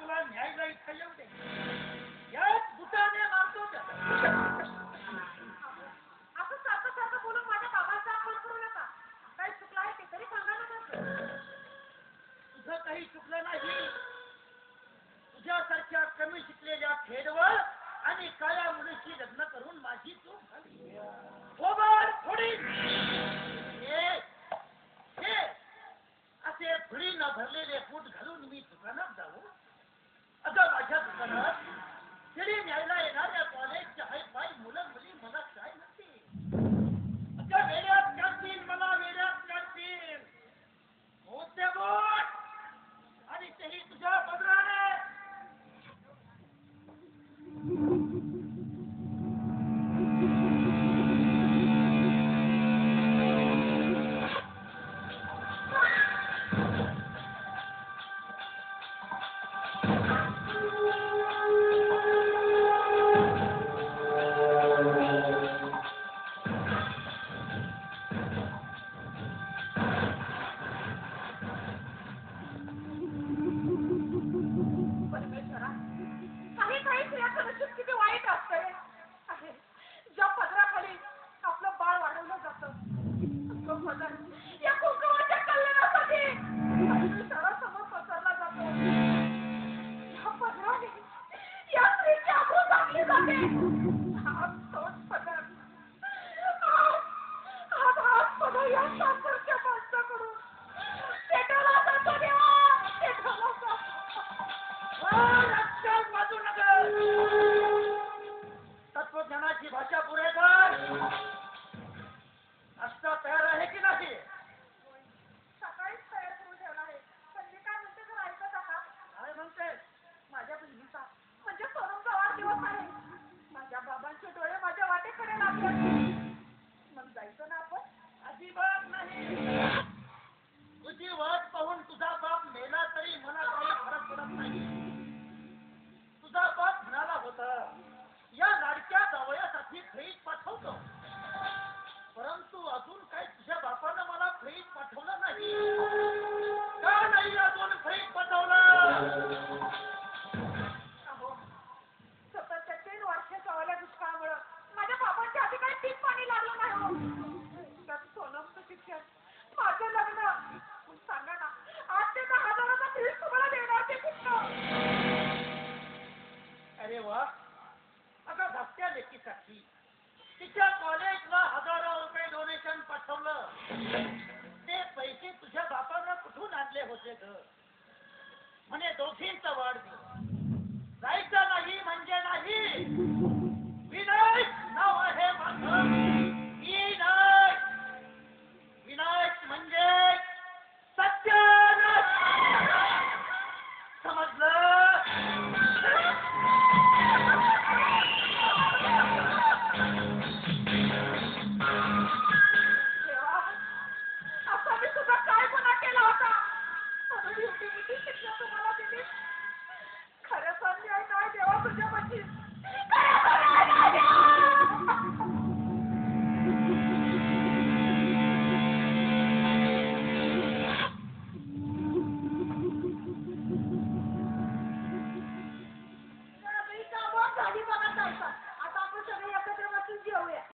तुला न्यायला इथं येऊ दे. याच बुटाने मारतो त्याला. असं सारखं सारखं बोलून माझ्या बाबाचा अपमान करू नका. काही चुकलं आहे ते तरी सांगा ना. तुझं काही चुकलं नाही. तुझ्यासारख्या कमी शिकलेल्या खेडवर आणि काळ्या मुलीशी लग्न करून माझी चूक झाली. ओबर थोडी असे फुडी न भरलेले बूट घालून मी दुकानात जाऊ. अगं माझ्या दुकानात शिडी न्यायला येणाऱ्या कॉलेजच्या हायफाय मुलं मुली मला काय म्हणतील? अगं वेड्यात काढतील, मला वेड्यात काढतील. होते बूट आणि तेही तुझ्या पदराने. तत्वज्ञानाची भाषा पुरे कर. नाश्ता तयार आहे की नाही? सकाळीच तयार करून ठेवला आहे. पण मी काय म्हणते जर ऐकत आहात? काय म्हणते? माझ्या बहिणीचा म्हणजे सोनमचा वाढदिवस आहे. माझ्या बाबांचे डोळे माझ्या वाटेकडे लागले. मग जायचं ना आपण? अजिबात नाही. तुझी वाट पाहून तुझा बाप मेला तरी मला काही फरक पडत नाही.